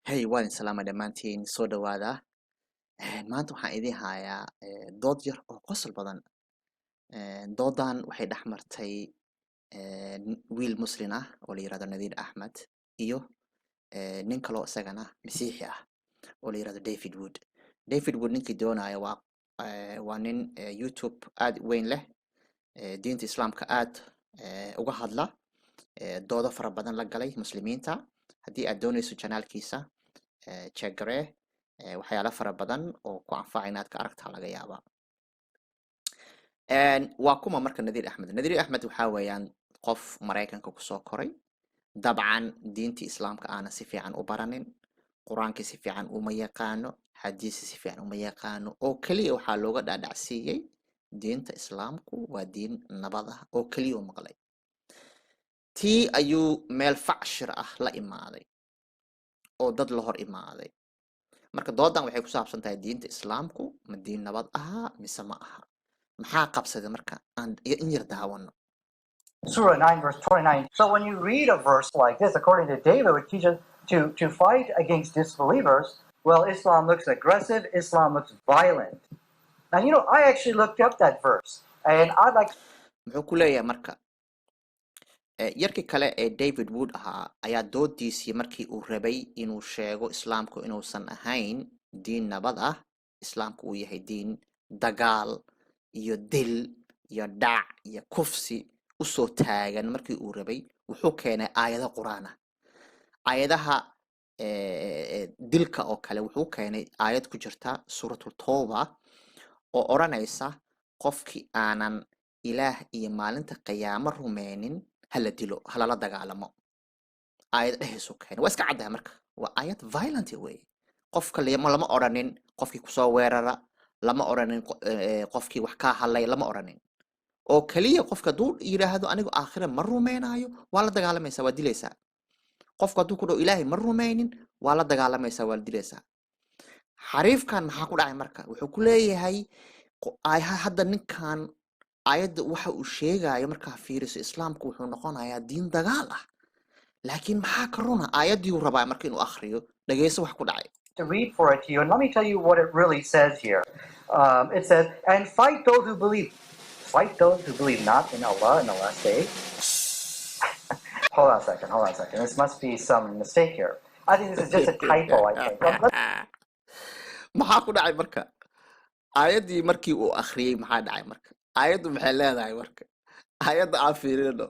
Hey, waan salaama dhammaantiin soo dhawaada. Maanta waxaan idin hayaa dood yar oo qosol badan. Doodan waxay dhex martay wiil Muslin ah oo la yirahdo Nadiir Axmed iyo nin kaloo isagana Masiixi ah oo la yirahdo David Wood. David Wood ninkii doonaya waa nin YouTube aad u weyn leh, diinta Islaamka aad uga hadla, doodo fara badan la galay muslimiinta. Haddii aad doonayso janaalkiisa check garee waxyaalo fara badan oo ku anfaca inaad ka aragtaa laga yaabaa. Waa kuma marka Nadiir Axmed. Nadiir Axmed waxaa weeyaan qof Maraykanka kusoo koray, dabcan diinta Islaamka aana si fiican u baranin, qur-aanka si fiican uma yaqaano, xadiisi si fiican uma yaqaano, oo keliya waxaa looga dhaadhacsiiyey diinta Islaamku waa diin nabad ah oo keliya u maqlay. Tii ayuu meel facshir ah la imaaday oo dad la hor imaaday. Marka doodan waxay ku saabsan tahay diinta Islaamku ma diin nabad aha mise ma aha. Maxaa qabsaday marka aan in yar daawano. Surah 9, verse 29. So when you read a verse like this, according to David, it teaches to fight against disbelievers. Well, Islam looks aggressive. Islam looks violent. Now, I actually looked up that verse, and I'd like. Muxuu ku leeyahay marka yarkii kale ee David Wood ahaa ayaa doodiisii markii uu rabay inuu sheego Islaamku inuusan ahayn diin nabad ah, Islaamku uu yahay diin dagaal iyo dil iyo dhac iyo kufsi u soo taagan. Markii uu rabay wuxuu keenay aayado quraan ah. Aayadaha dilka oo kale wuxuu keenay aayad ku jirta suuratul Tawba oo oranaysa qofkii aanan ilaah iyo maalinta qiyaamo rumeynin hala dilo, halala dagaalamo. Aayad dhehaysu keenay waa iska caddahay marka waa aayad violent way. Qofka lama oranin qofkii kusoo weerara, lama oranin qofkii wax ka hadlay, lama oranin. oo kaliya qofka duu yiraahdo anigu aakhira ma rumeynayo waa la dagaalamaysaa, waa dilaysaa. qofka duu ku dhaw ilaahay ma rumeynin waa la dagaalamaysaa, waa dilaysaa. xariifkan maxaa ku dhacay marka? wuxuu ku leeyahay hadda ninkan aayadda waxa uu sheegayo markaa fiiriso Islaamku wuxuu noqonayaa diin dagaal ah. laakiin maxaa ka runa aayaddii uu rabaa marka inuu akhriyo dhageyso wax ku dhacay. To read for it to you, and let me tell you what it really says here. It says, and fight those who believe. Fight those who believe not in Allah in the last day. Hold on a second. This must be some mistake here. I think this is just a typo, I think. maxaa ku dhacay marka? aayaddii markii uu akhriyey maxaa dhacay marka? aayaddu maxay leedahay marka? aayadda aan fiirino.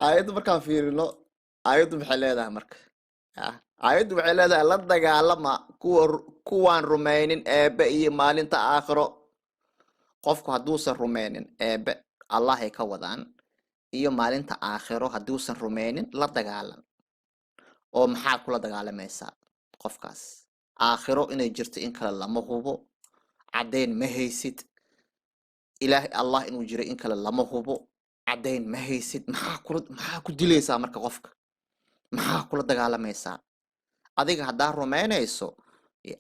aayaddu markaan fiirino, aayaddu maxay leedahay marka? aayaddu waxay leedahay la dagaalama kuwaan rumeynin eebbe iyo maalinta aakhiro. qofku hadduusan rumeynin eebbe allahay ka wadaan iyo maalinta aakhiro hadduusan rumeynin la dagaalan. oo maxaa kula dagaalamaysaa qofkaas? aakhiro inay jirto in kale lama hubo, caddayn ma haysid. ilaahay allah inuu jiro in kale lama hubo, caddayn ma haysid. maxaa ku dilaysaa marka qofka? maxaa kula dagaalamaysaa? adiga haddaa rumeynayso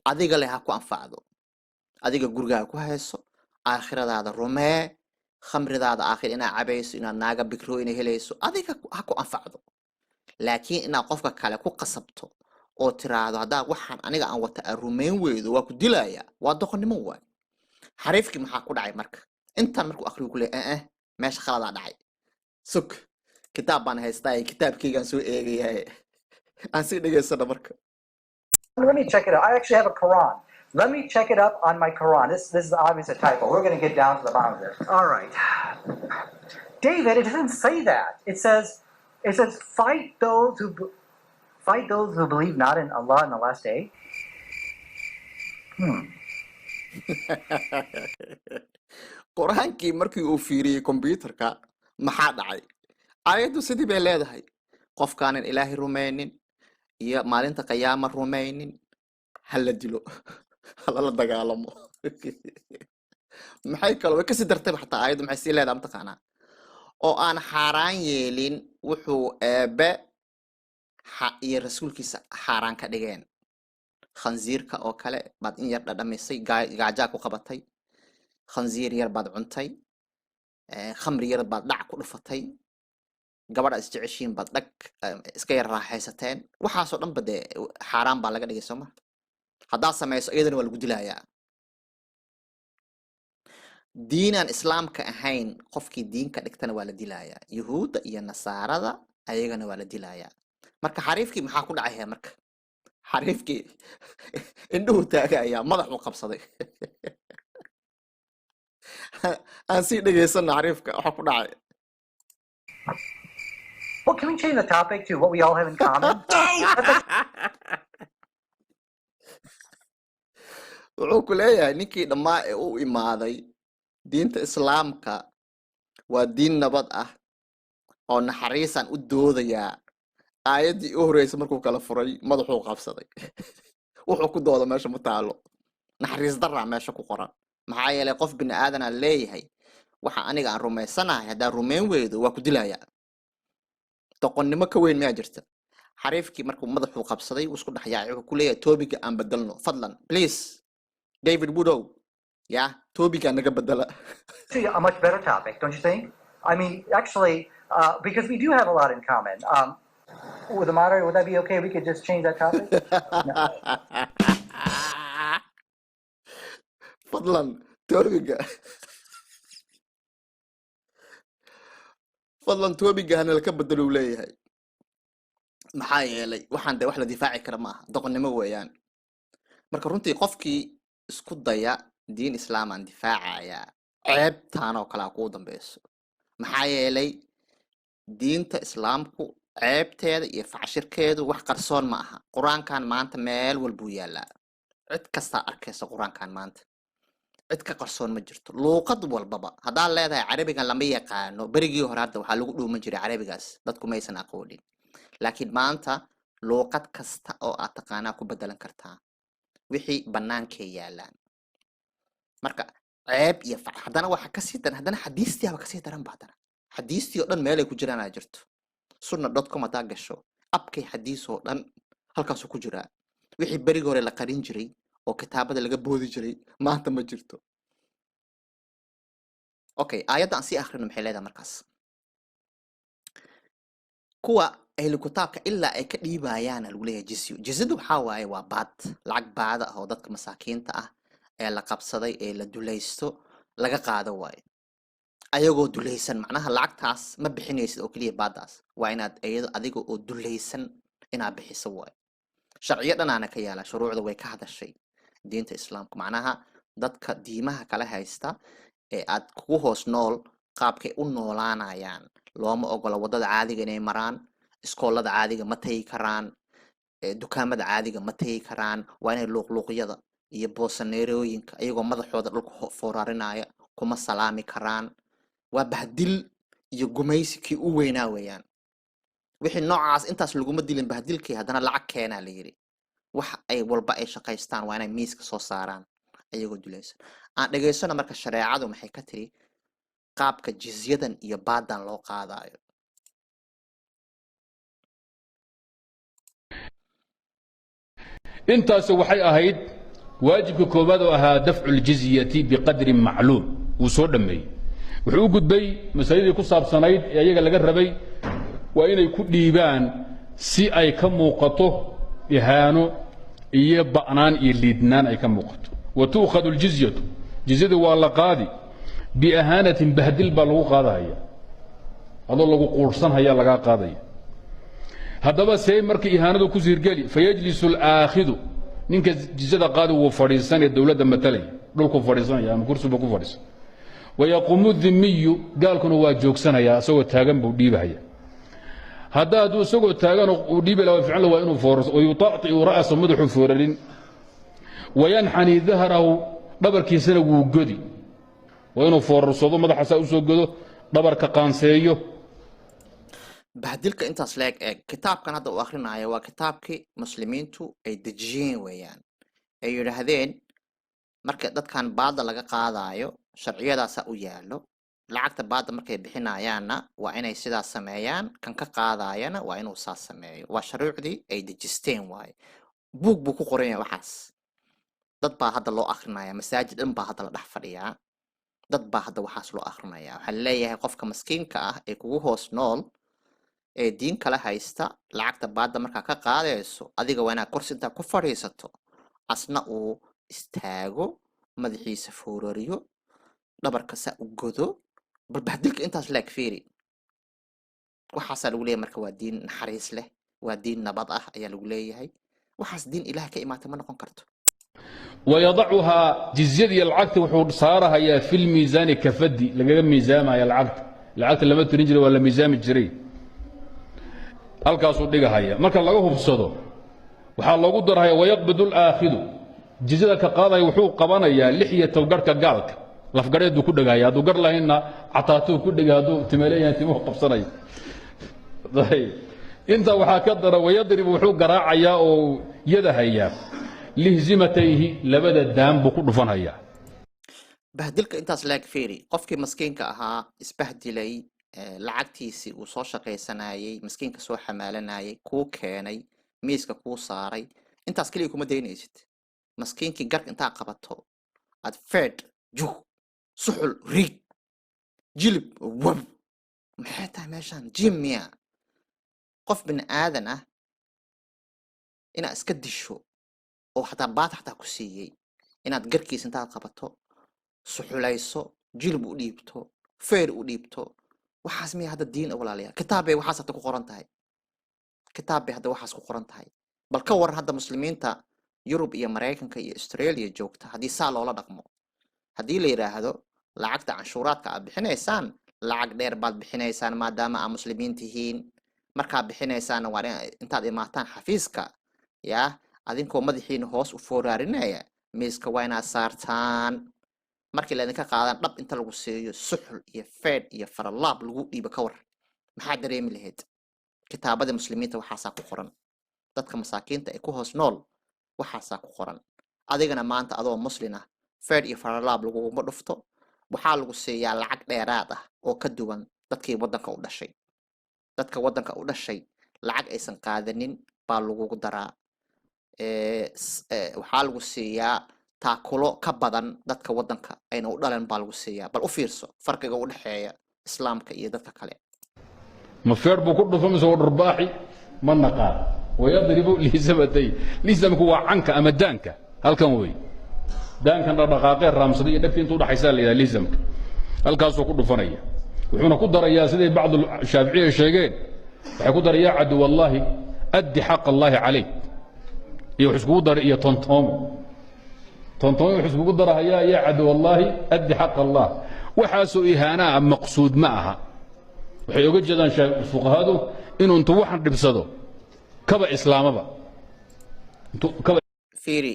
adiga leh ha ku anfacdo. adiga gurigaaga ku hayso, aakhiradaada rumee, khamridaada aakhir inaad cabayso, inaad naaga bikro inay helayso, adiga ha ku anfacdo. laakiin inaad qofka kale ku qasabto oo tiraahdo haddaa waxaan aniga aan wata aan rumeyn weydo waa ku dilaya, waa doqonnimo waay. xariifkii maxaa ku dhacay marka? intaan markuu akhriyo ku leeyahay meesha khaladaa dhacay. sug kitaab baan haystaa, kitaabkaygaan soo eegayahay. aan sii dhegaysano marka. Let me check it out. I actually have a Quran. Let me check it up on my Quran. This is obviously a typo. We're going to get down to the bottom of this. All right. David, it doesn't say that. It says fight those who believe not in Allah in the last day. quraankii markii uu fiiriyey computerka maxaa dhacay? aayaddu sidii bay leedahay qofkaanan ilaahay rumeynin iyo maalinta qiyaama rumeynin hala dilo, halala dagaalamo. maxay kaloo way kasii dartay xataa aayaddu maxay sii leedahay mataqaanaa? oo aan xaaraan yeelin wuxuu eebbe iyo rasuulkiisa xaaraan ka dhigeen. khansiirka oo kale baad in yar dhadhamisay, gaajaa ku qabatay, khansiir yar baad cuntay, khamri yar baad dhac ku dhufatay, gabadha isjeceshiin baad dhag iska yar raaxaysateen waxaasoo dhanba dee xaaraan baa laga dhigay sooma haddaad samayso iyadana waa lagu dilayaa diinaan islaamka ahayn qofkii diinka dhigtana waa la dilayaa yuhuudda iyo nasaarada ayagana waa la dilayaa marka xariifkii maxaa ku dhacaya marka xariifkii indhuhu taagayaa madaxuu qabsaday aan sii dhegaysano xariifka waxaa ku dhacay Well, can we change the topic to what we all have in common? wuxuu ku leeyahay ninkii dhammaa ee u imaaday diinta islaamka waa diin nabad ah oo naxariisaan u doodayaa aayaddii u horreysay markuu kala furay madaxuu qabsaday wuxuu ku dooda meesha ma taalo naxariis daraa meesha ku qoran maxaa yeelay qof bini aadanaa leeyahay waxa aniga aan rumaysanahay haddaa rumayn weydo waa ku dilayaa doqonnimo ka weyn miyaa jirta xariifkii markuu madaxuu qabsaday uu isku dhex yaacay wuxuu ku leeyahay toobiga aan bedelno fadlan please David Woodow yeah toobiga naga bedela Actually, a much better topic, don't you think? I mean, actually, because we do have a lot in common. With the moderator, would that be okay? We could just change that topic? fadlan toobiga fadlan toobiga hana laka bedelo uu leeyahay maxaa yeelay waxaan dee wax la difaaci kara ma aha doqonnimo weeyaan marka runtii qofkii isku daya diin islaam aan difaacayaa ceebtaan oo kalea kuu dambeyso maxaa yeelay diinta islaamku ceebteeda iyo facshirkeedu wax qarsoon ma aha qur-aankan maanta meel walbuu yaallaa cid kastaa arkaysa qur-aankan maanta cid ka qarsoon ma jirto luuqad walbaba haddaad leedahay carabigan lama yaqaano berigii hore hadda waxaa lagu dhuuman jiray carabigaas dadku maysan aqoonin laakiin maanta luuqad kasta oo aad taqaanaa ku bedelan kartaa wixii bannaankay yaallaan marka ceeb iyo haddana waxa kasii daran haddana xadiistiaba kasii daran ba haddana xadiistii oo dhan meelay ku jiraan aa jirto sunna.com haddaa gasho abkay xadiis oo dhan halkaasuu ku jiraa wixii berigii hore la qarin jiray oo kitaabada laga boodi jiray maanta ma jirto okay aayadda aan sii akhrino maxay leedahay markaas kuwa ahlu kitaabka ilaa ay ka dhiibayaan lagu leeyahay jizyo jizyadu waxaa waaye waa baad lacag baada ah oo dadka masaakiinta ah ee la qabsaday ee la dulaysto laga qaado waaye ayagoo dulaysan macnaha lacagtaas ma bixinaysid oo keliya baadaas waa inaad adiga oo dulaysan inaad bixiso waaye sharciyo dhanaana ka yaala shuruucda way ka hadashay diinta islaamka macnaha dadka diimaha kala haysta ee aad kugu hoos nool qaabkay u noolaanayaan looma ogola waddada caadiga inay maraan iskoolada caadiga ma tagi karaan dukaamada caadiga ma tagi karaan waa inay luuqluuqyada iyo boosaneerooyinka iyagoo madaxooda dhulka foorarinaya kuma salaami karaan waa bahdil iyo gumaysi kii u weynaa weeyaan wixii noocaas intaas laguma dilin bahdilkii haddana lacag keenaa la yidhi wax ay walba ay shaqaystaan waa inay miiska soo saaraan ayagoo dulaysan aan dhegaysano marka shareecadu maxay ka tiri qaabka jizyadan iyo baadan loo qaadayo intaas waxay ahayd waajibka koobaad oo ahaa dafcu ljizyati biqadrin macluum uu soo dhammeeyey wuxuu u gudbay masaladii ku saabsanayd ee ayaga laga rabay waa inay ku dhiibaan si ay ka muuqato ihaano iyo ba'naan iyo liidnaan ay ka muuqato wa tu'khadu aljizyatu jizyadu waa la qaadi biahaanatin bahdil baa lagu qaadahaya adoo lagu quursanhaya lagaa qaadaya haddaba see marka ihaanadu ku siirgeli fayajlisu alaakhidu ninka jizyada qaadi wuu fadhiisanaya dowladda matalaya dhulku fadhiisanaya ama kursiba ku fadhiisan wayaquumu dhimiyu gaalkuna waa joogsanayaa isagoo taagan buu dhiibahaya hadda hadduu isagoo taagan uu dhiibi lahaa ficlan waa inuu foorarso wayutaciu ra'sa madaxuu foorarin wayanxani dahrahu dhabarkiisana wuu godi waa inuu foorarsado madaxaasaa u soo godo dhabarka qaanseeyo bahdilka intaas leeg eeg kitaabkan hadda uu akhrinayo waa kitaabkii muslimiintu ay dejiyeen weeyaan ay yidhaahdeen marka dadkan baada laga qaadayo sharciyadaasaa u yaallo lacagta baada markay bixinayaanna waa inay sidaas sameeyaan kan ka qaadayana waa inuu saas sameeyo waa shuruucdii ay dejisteen waaye buug buu ku qoran yahay waxaas dad baa hadda loo akrinaya masaajid dhan baa hadda la dhex fadhiyaa dad baa hadda waxaas loo akrinaya waxaa laleeyahay qofka maskiinka ah ee kugu hoos nool ee diin kala haysta lacagta baadda markaa ka qaadayso adiga waa inaad kursi intaa ku fadhiisato asna uu istaago madaxiisa foorariyo dhabarka saa u godo bal bahdilka intaas leeg fiiri waxaasaa lagu leeyahay marka waa diin naxariis leh waa diin nabad ah ayaa lagu leeyahay waxaas diin ilaah ka imaatay ma noqon karto ويضعها جزية العقد وحور صارها يا في الميزان كفدي لقى ميزان يا العقد لما تنجري ولا ميزان الجري halkaasuu dhigahaya marka laga hubsado waxaa loogu daraya wayaqbidu al-aakhidu jizada ka qaaday wuxuu qabanayaa lixiyata garka gaalka lafgareedu ku dhagaya haduu gar lahayna cataatuu ku dhigay haduu timeeleeyaan timuhu qabsanay inta waxaa ka dara wayadrib wuxuu garaacayaa oo yadahaya lihzimatayhi labada daan buu ku dhufanaya bahdilka intaas leeg fiiri qofkii maskiinka ahaa isbahdilay lacagtiisii uu soo shaqaysanayay maskiinka soo xamaalanayay kuu keenay miiska kuu saaray intaas kaliya kuma daynaysid maskiinkii garka intaa qabato aad fed jug suxul riig jilib wab maxay tahay meeshaan jimmiya qof bini aadan ah inaad iska disho oo xataa baad xataa ku siiyey inaad garkiisa intaad qabato suxulayso jilib u dhiibto feer u dhiibto waxaas miya hadda diin walaalayaal kitaab bay waxaas hadda ku qoran tahay kitaab bay hadda waxaas ku qoran tahay bal ka waran hadda muslimiinta yurub iyo maraykanka iyo australia joogta haddii saa loola dhaqmo haddii la yidhaahdo lacagta canshuuraadka aad bixinaysaan lacag dheer baad bixinaysaan maadaama aad muslimiin tihiin markaad bixinaysaan waa intaad imaataan xafiiska yaa adinkoo madaxiina hoos u fooraarinaya miiska waa inaad saartaan markii laydinka qaadan dhab inta lagu siiyo suxul iyo feed iyo faralaab lagu dhiibo ka war maxaa dareemi lahayd kitaabada muslimiinta waxaasaa ku qoran dadka masaakiinta ee ku hoos nool waxaasaa ku qoran adigana maanta adoo muslin ah feed iyo faralaab laguguma dhufto waxaa lagu siiyaa lacag dheeraad ah oo ka duwan dadkii waddanka u dhashay dadka waddanka u dhashay lacag aysan qaadanin baa lagugu daraa waxaa lagu siiyaa taakulo ka badan dadka waddanka ayna u dhalan baa lagu siiyaa bal u fiirso farqiga u dhexeeya islaamka iyo dadka kale ma feer buu ku dhufo mise dharbaaxi ma naqaan wayadribu lisabatay lisamku waa canka ama daanka halkan wey daankan dhaqaaqee raamsada iyo dhagta intuu dhaxaysa la yiraahdo lisamka halkaasuu ku dhufanaya wuxuuna ku darayaa siday bacdu shaafiiciye sheegeen waxay ku darayaa cadu wallahi addi xaq allahi calayk iyo wax iskugu dar iyo tontoomo wax iskugu darahayaa ya cadu wallahi addi xaq allah waxaasoo ihaanaa maqsuud ma aha waxay uga jeedaan fuqahadu inuu intuu waxan dhibsado kaba islaamaba fiiri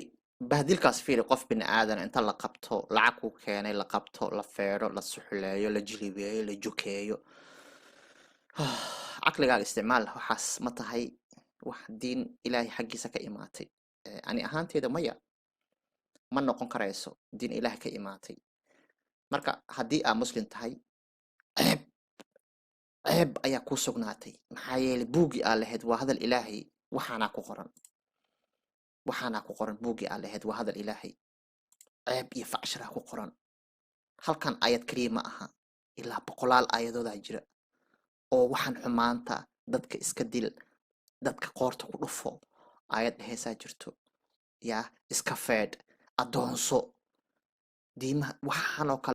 bahdilkaas fiiri qof bini aadan inta la qabto lacag ku keenay la qabto la feero la suxuleeyo la jilibeeyo la jukeeyo caqligaaga isticmaal waxaas ma tahay wax diin ilaahay xaggiisa ka imaatay ani ahaanteeda maya ma noqon karayso diin ilaahay ka imaatay marka haddii aad muslim tahay ceeb ayaa kuu sugnaatay maxaa yeelay buuggii aad lahayd waa hadal ilaahay waxaanaa ku qoran buuggii aad lahayd waa hadal ilaahay ceeb iyo facshraa ku qoran halkan ayad kaliya ma aha ilaa boqolaal aayadoodaa jira oo waxaan xumaanta dadka iska dil dadka qoorta ku dhufo aayad dhehaysaa jirto yaa iska feedh adoonso diimaha waxaan oo kale